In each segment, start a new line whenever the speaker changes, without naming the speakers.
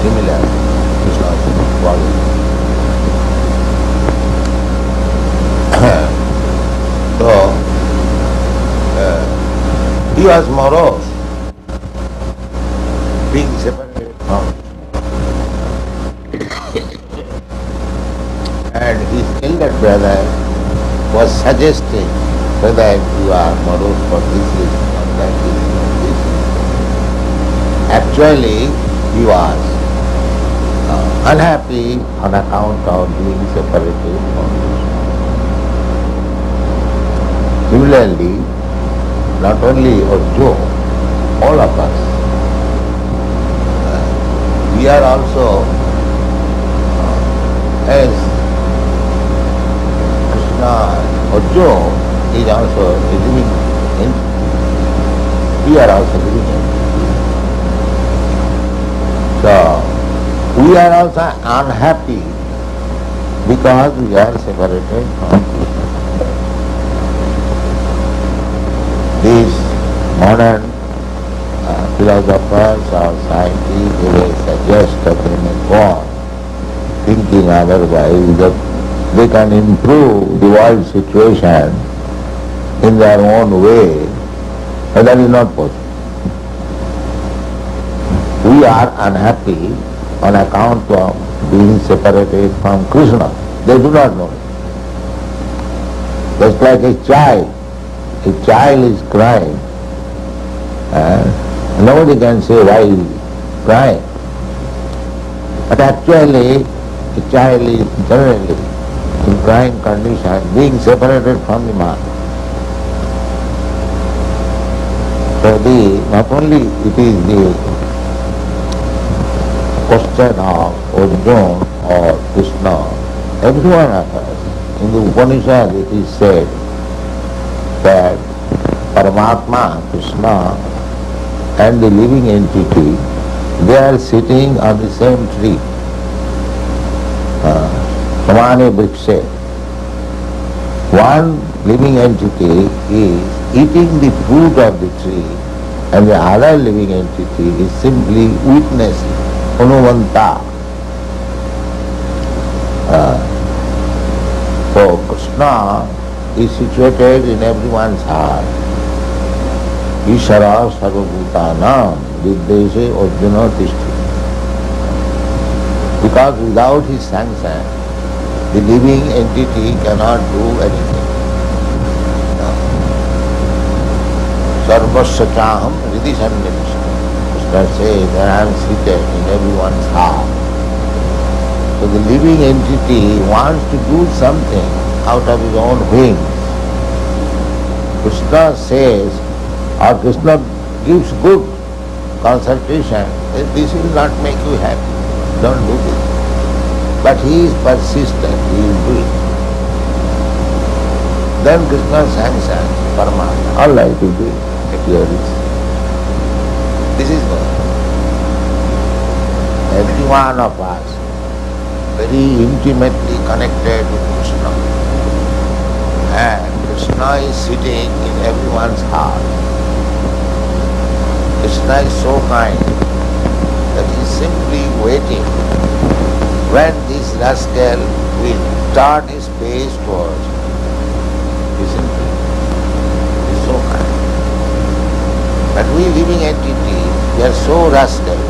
similar Krishna's body. So, he was morose, being separated from and his elder brother was suggesting whether you are morose for this reason or that reason or this reason. Actually, he was unhappy on account of being separated from Krishna. Similarly, not only Arjuna, all of us, we are also, as Krishna, Arjuna is also a living entity. We are also living entities. So, we are also unhappy because we are separated from Krishna. These modern philosophers or scientists, they will suggest that they may go on thinking otherwise, that they can improve the world situation in their own way, but that is not possible. We are unhappy on account of being separated from Krishna. They do not know it. Just like a child is crying, nobody can say why he is crying. But actually, a child is generally in crying condition, being separated from the mother. So not only it is the question of Arjuna or Krishna, every one of us, in the Upanishad it is said that Paramatma, Krishna, and the living entity, they are sitting on the same tree. Samane Vrikshe. One living entity is eating the fruit of the tree, and the other living entity is simply witnessing, Anuvanta. So Krishna is situated in everyone's heart. Ishara sarvabhutanam viddeshe Arjuna tishti. Because without his sanction, the living entity cannot do anything. Sarvasya chaham hridi sannivishta. Krishna says that I am seated in everyone's heart. So the living entity wants to do something out of his own wings. Krishna says, or Krishna gives good consultation, that this will not make you happy, don't do this. But he is persistent, he will do it. Then Krishna sanctions Paramatma, all right, you do it at your risk. This is what every one of us very intimately connected with Krishna. And Krishna is sitting in everyone's heart. Krishna is so kind that he is simply waiting when this rascal will turn his face towards him. He simply is so kind. But we living entities, we are so rascal.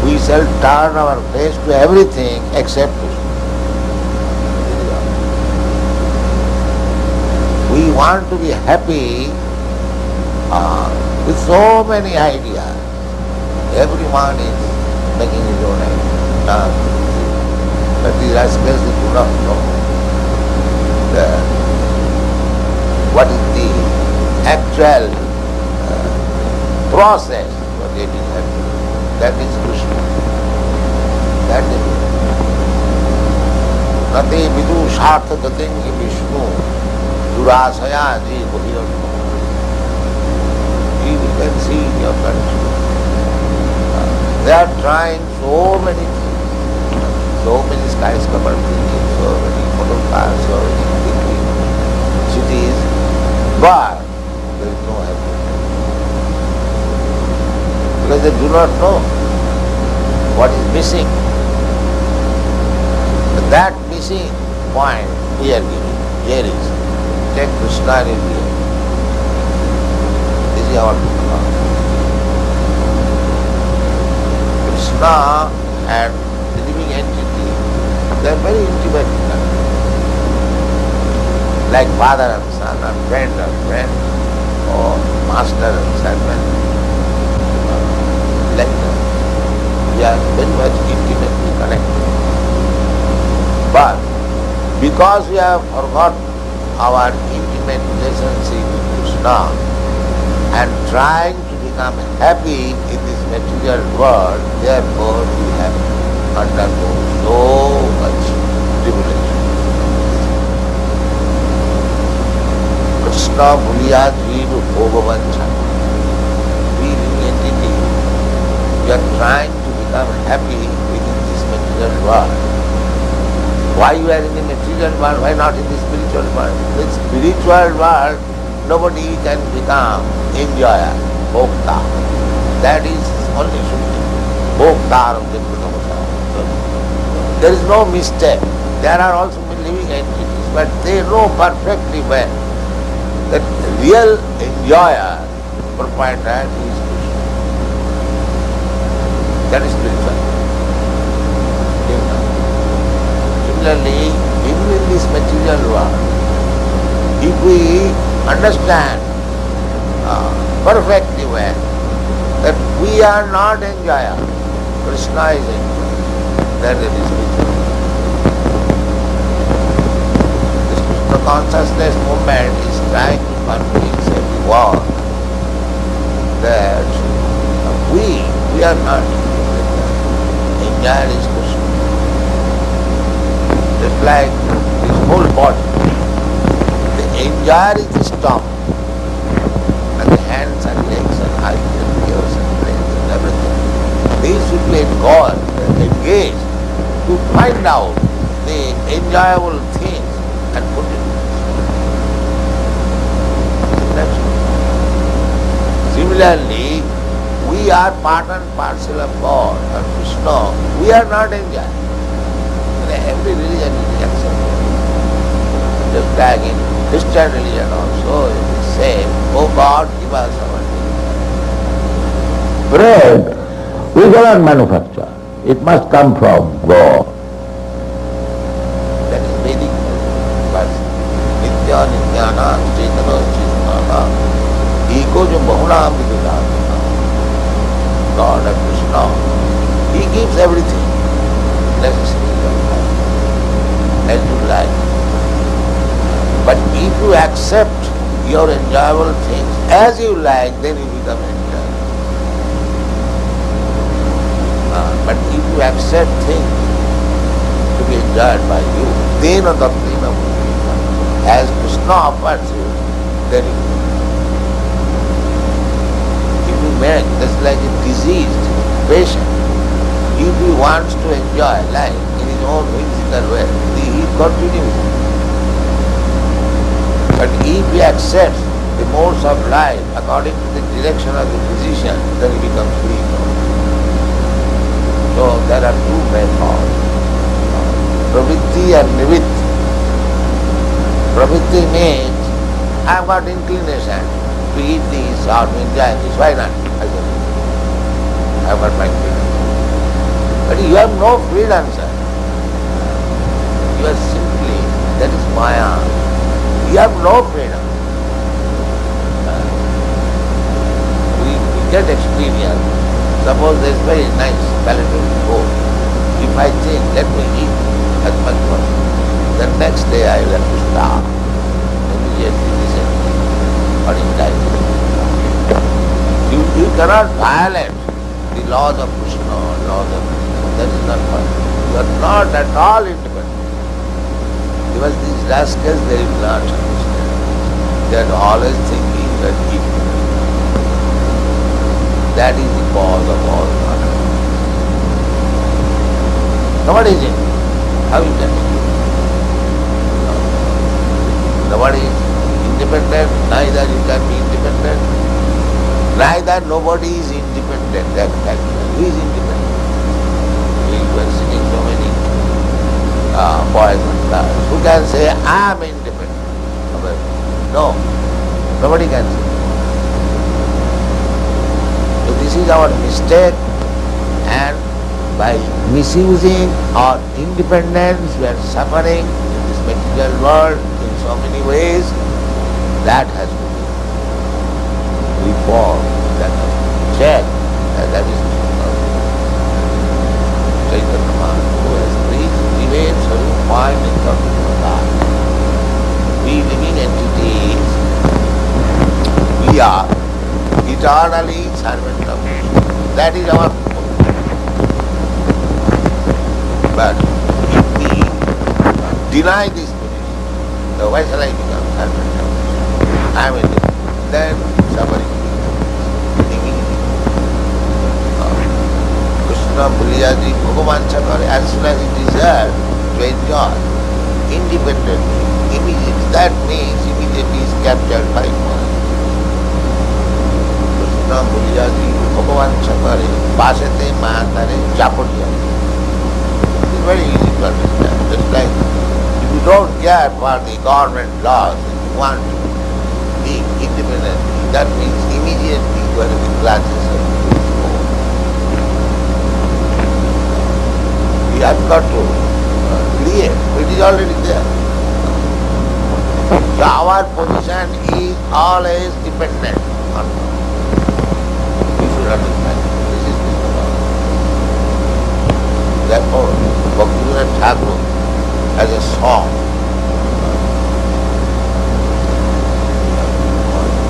We shall turn our face to everything except Krishna. We want to be happy with so many ideas. Everyone is making his own idea. But these rascals do not know what is the actual process for getting happy. That is Krishna. That is Nati vidu shartha datingi Vishnu durasaya ji bhiranu. You can see in your country. They are trying so many things, so many skyscraper buildings, so many motor cars, so many big cities, but there is no happiness. Because they do not know what is missing. That missing point we are giving. Here is, take Krishna in here. This is our Krishna. Krishna and the living entity, they are very intimate. Like father and son, or friend, or master and servant. Like that. We are very much intimately connected. But because we have forgotten our intimate relationship with Krishna and trying to become happy in this material world, therefore we have undergone so much tribulation. Krishna Bhuliya Jiva Bhogavansha. We living entity, we are trying to become happy within this material world. Why you are in the material world, why not in the spiritual world? In the spiritual world, nobody can become enjoyer, bhokta. That is only Shuddhi. Bhokta of the Buddha. There is no mistake. There are also living entities, but they know perfectly well that the real enjoyer, proprietor is Krishna. That is spiritual. Similarly, even in this material world, if we understand perfectly well that we are not enjoyer, Krishna is enjoyer, then it is spiritual. This Krishna consciousness movement is trying to convince everyone that we are not enjoyer is Krishna. Just like this whole body. The enjoyer is the stomach, and the hands and legs and eyes and ears and brains and everything. These should be engaged to find out the enjoyable things and put it. Similarly, we are part and parcel of God and Krishna. We are not enjoyers. Every religion is accepted. Just like in Christian religion also, it is same. Oh God, give us our daily bread. We cannot manufacture. It must come from God. That is Vedic. But Nitya Nityana Chaitana Chaitana Eko jo Bahuna Vidudana, God and Krishna, He gives everything necessary as you like. But if you accept your enjoyable things as you like, then you become enjoyable. But if you accept things to be enjoyed by you, then as Krishna offers you, then you if you make just like a diseased patient, if he wants to enjoy life in his own whimsical way, he continues. But if he accepts the modes of life according to the direction of the physician, then he becomes free. So there are two methods, pravritti and nivritti. Pravritti means I have got inclination to eat this or to enjoy this, why not? I have got my freedom. But you have no freedom, sir. You are simply, that is Maya. You have no freedom. We get experience. Suppose there is very nice palatable food. If I think, let me eat as much possible, the next day I will have to starve. Immediately recently or indirectly. You cannot violate the laws of Krishna, laws of that is not possible. You are not at all independent. Because these rascals, they will not understand. They are always thinking that ignorant. That is the cause of all matter. Nobody is independent. How you can be? Nobody is independent, neither you can be independent, neither nobody is independent. Who is independent? mistake, and by misusing our independence we are suffering in this material world in so many ways. That has to be reformed, that has to be checked, and that is Chaitanya Mahaprabhu who has preached Vivet Sarupaya Nitya. We living entities, we are eternally servant of Krishna. That is our position. But if we deny this position, then why shall I become servant of Krishna? I am in it. Then suffering begins. Krishna Buliyaji Bhagavancha kare, as soon as he desires to enjoy independently, immediately, that means immediately is captured by God. Krishna Buliyaji Bhagavancha kare, pasate mahatare chapuriya. It is very easy to understand. Just like if you don't care for the government laws and you want to be independent, that means immediately you are in the classes of we have got to create. It is already there. So our position is always dependent on God. We should understand. This is the law. Therefore, Bhaktivinoda Thakur has a song.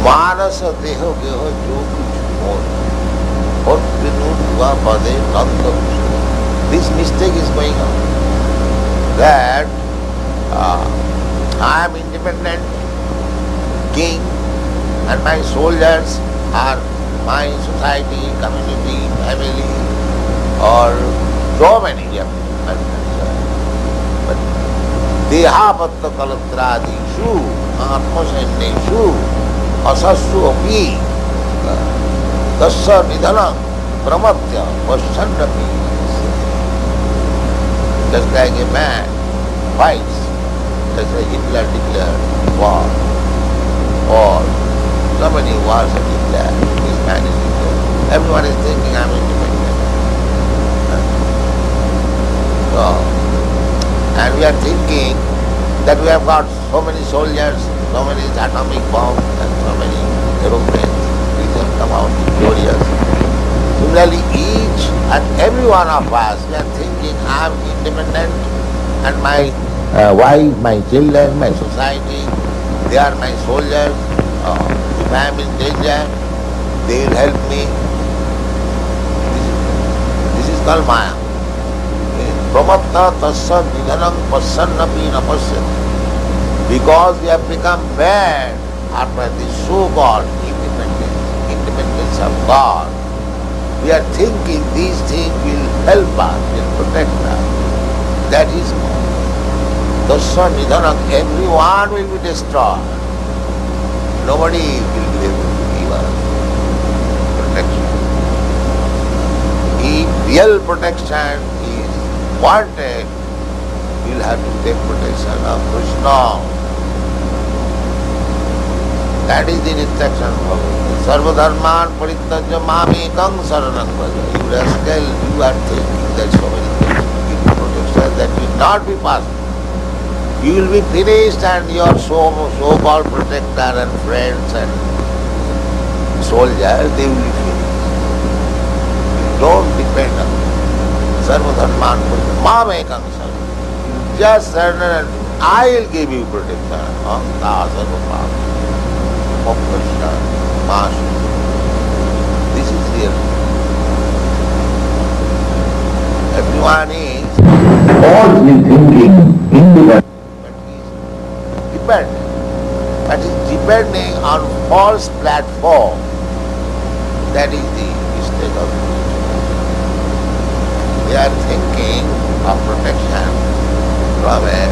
Manasa deho geho jo kuch more. Hot vinu dua pade nanda Krishna. This mistake is going on. That I am independent king and my soldiers are my society, community, family, or so many. But dehapatta kalatrādishu atmasaineshu asassu api tasya nidhanam pramatya vaṣṣannapi. Just like a man fights, just like Hitler declared war, or so many wars are declared, this man is declared. Everyone is thinking I am independent. So, and we are thinking that we have got so many soldiers, so many atomic bombs, and so many aeroplanes, which have come out victorious. Similarly, each and every one of us, we are thinking I am independent and my wife, my children, my society, they are my soldiers. If I am in danger, they will help me. This is called Maya. Pramatta tasya nidhanam paṣṣannapi na paṣyati. Because we have become mad after this so-called independence of God. We are thinking these things will help us, will protect us. That is more. Tasya nidhanam, everyone will be destroyed. Nobody will be able to give us protection. If real protection is wanted, you will have to take protection of Krishna. That is the instruction of Bhagavan. Sarva dharman parityajya mamekam saranam vraja. You rascal, you are thinking that so many things will give you protection, that will not be possible. You will be finished and your so-called protector and friends and soldiers, they will be finished. Don't depend on them. Sarva dharman parityajya mamekam saranam. Just surrender and I will give you protection. Anta sarva Krishna, Master. This is real. Everyone is
falsely thinking independent.
But is depending on false platform. That is the mistake of religion. They are thinking of protection from a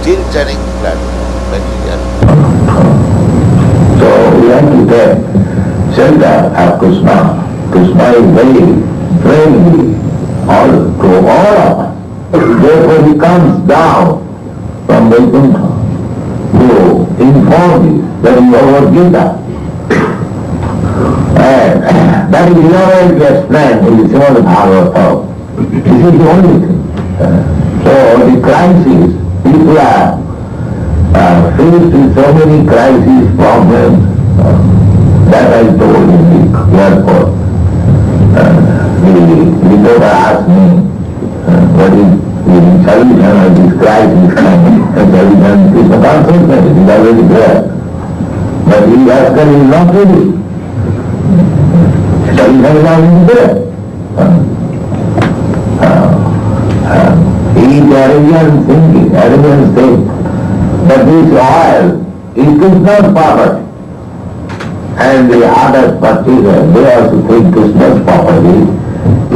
tilt-turning platform, material.
So we have to get shelter of Krishna. Krishna is very friendly to all of us. Therefore he comes down from Vaikuntha to inform you that you are Gita. And that is elaborately explained in the Srimad Bhagavatam. This is the only thing. So the crisis, people are faced with so many crises, problems, that I told in the airport. The reporter asked me, what is the solution of this crisis? The solution is the consciousness, it is already there. But the asker is not ready. Solution is already there. He arrogant thinking, arrogant state, that this oil is Krishna's property. And the other purchasers, they also think Krishna's property.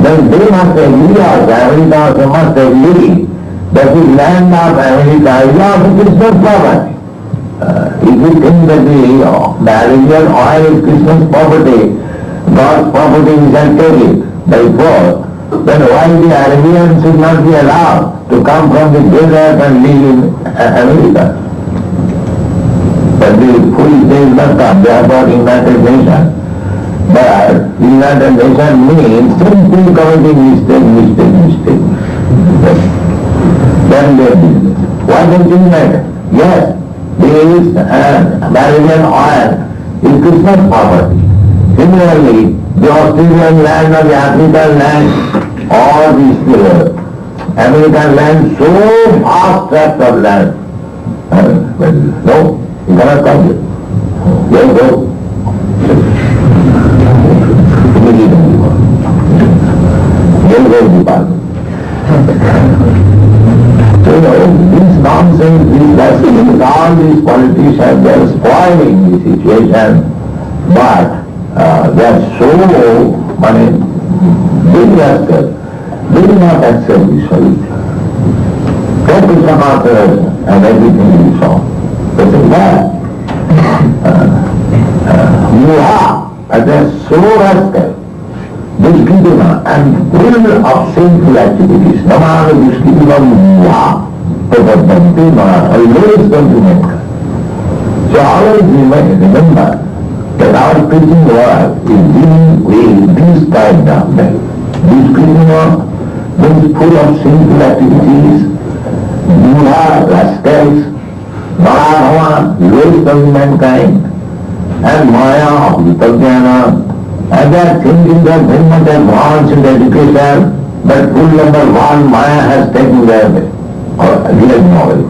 Then they must agree, or America also must agree, that the land of America is also Krishna's property. If you think that the Arabian oil is Krishna's property, God's property, we shall take it by force, then why the Arabians should not be allowed to come from the desert and live in America? But the foolish days not come, they are not United Nations. But United Nations means simply committing mistake. Then they business. Why don't you unite? Yes, this Arabian oil is Krishna's property. Similarly, the Australian land or the African land or the American land, so vast tract of land. But no, you cannot come here. There you go. There goes the party. So this nonsense, these lessons, all these politicians, they are spoiling the situation, but they are so big rascals, they do not accept this solution. Take Krishna consciousness and everything is solved. They say, why? You are, and they are so rascal, duskritima and full of sinful activities. Namana duskritima muha, prapadanti mana, always come to mankind. So always remember that our preaching work is dealing with this kind of life. Duskritima means full of sinful activities, muha, rascals, Bhava, lowest of mankind, and Maya of Vitajnana, and they are thinking that very much advanced in education, but rule number one, Maya has taken their real knowledge.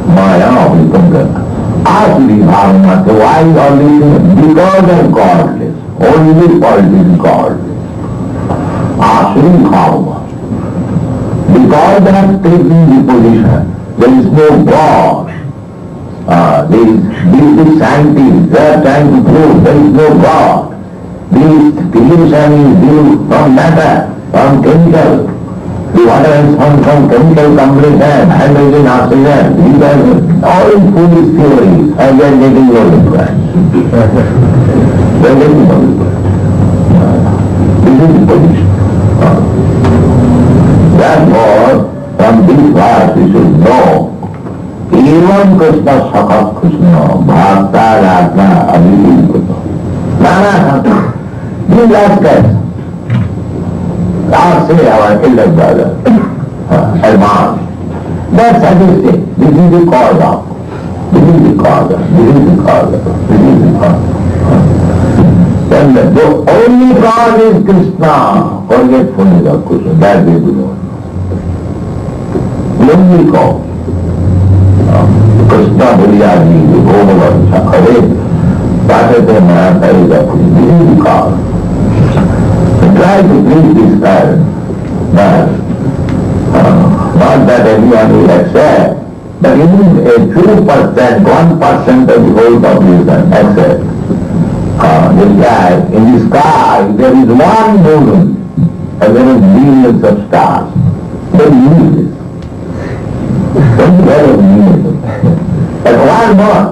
Maya of Vitajnana. Ask the Bhavana, why all these things? Because they are godless. Only politics is godless. Asuri Bhavana. Because they have taken the position, there is no God. These scientists, they are trying to prove there is no God. This creation is due from matter, from chemical. The water is from chemical combination, hydrogen, oxygen. These are all foolish theories, and they are getting all the price. They are getting all the price. This is the position. Therefore, from this verse we should know Evam Kṛṣṇa Sakha Kṛṣṇa Bhakta Ratna Abhividhata. Nana, these rascals, our say our elder brother, advanced, they are suggesting this is the cause of, this is the cause of, this is the cause of, this is the cause of. Then the only cause is Krishna, forgetfulness of Krishna, that we do not know. The only cause. Krishna Buddhyaji, the Bhagavan Sakhavet, Bhagavata Mahata is a this is the cause. Try to preach this kind, but not that everyone will accept, but even a 2%, 1% of the whole population accept. This guy, in the sky, there is one moon, and there are millions of stars. They use this. Don't get a million. But one more,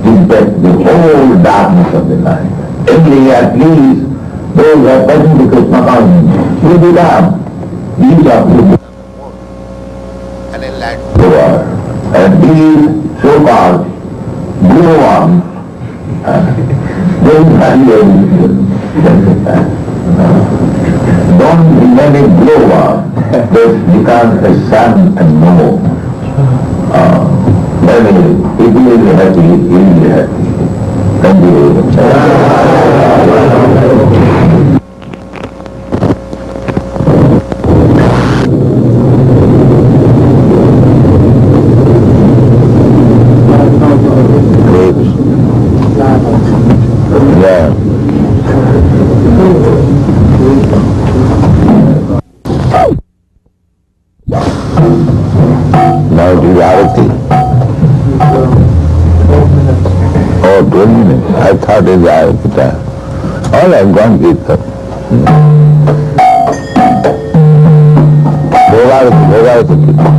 is that the whole darkness of the night. Only at least those who are present to Krishna consciousness will become each of you
and enlightenment.
And these so-called blue ones, Very valuable. Don't remain a blower, just become a son and more. Then he will be happy, he will be happy. Thank you.
Now it is Arati. Oh, 12 minutes. I thought it was Arati time. All I've gone Kirtan. Bhogarati Kirtan.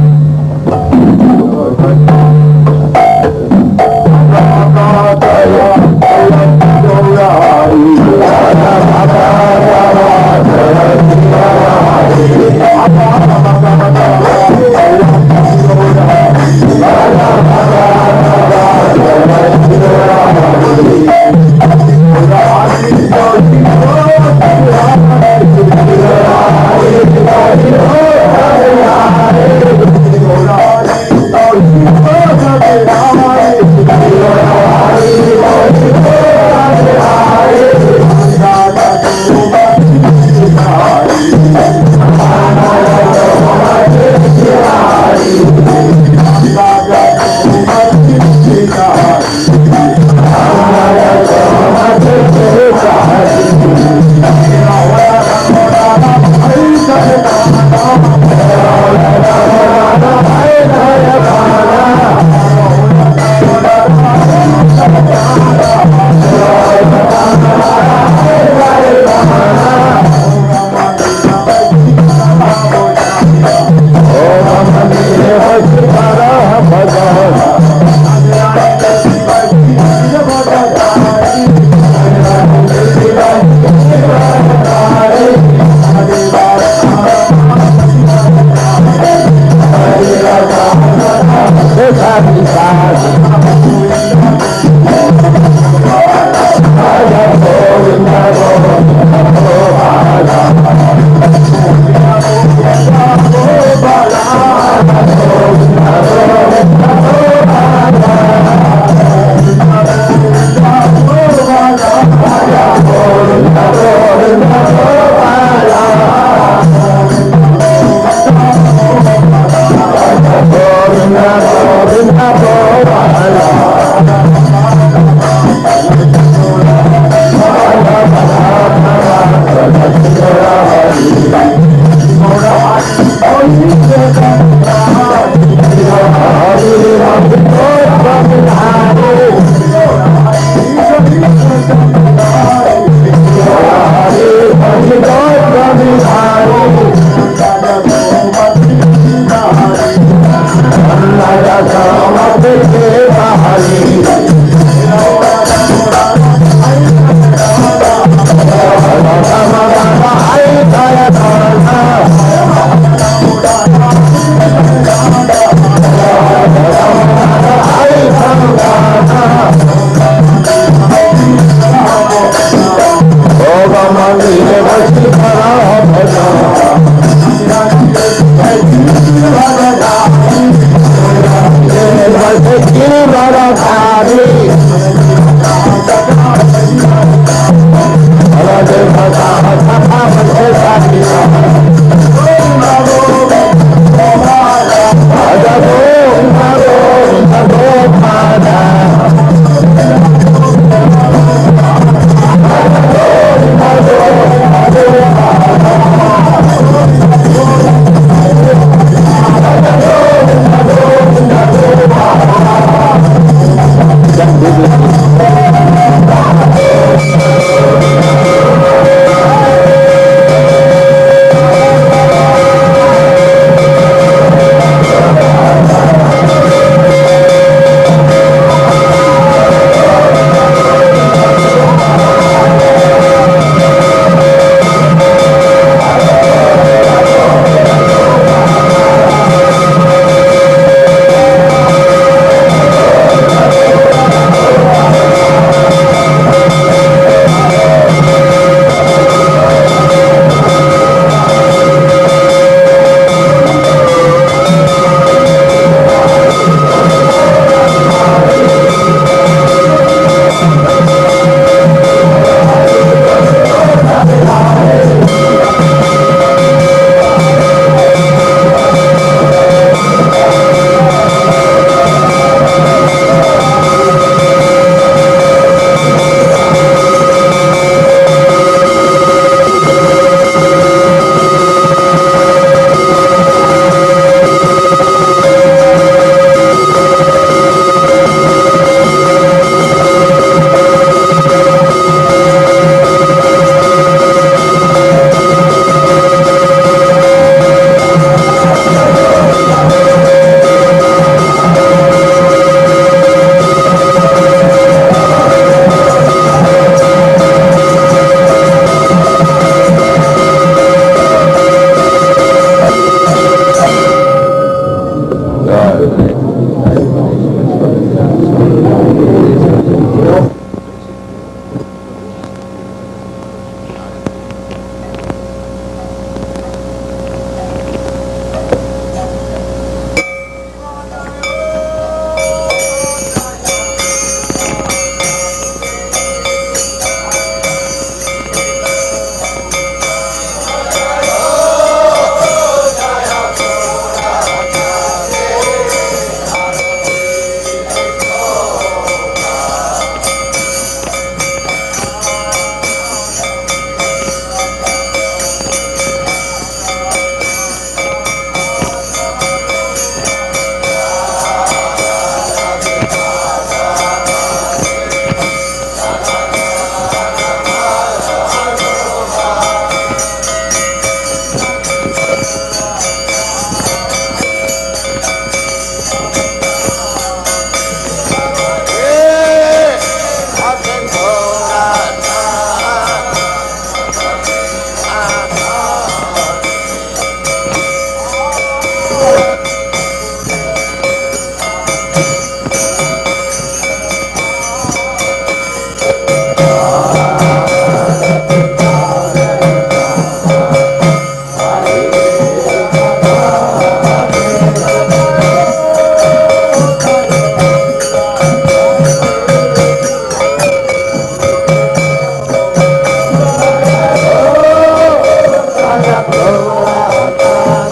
Radha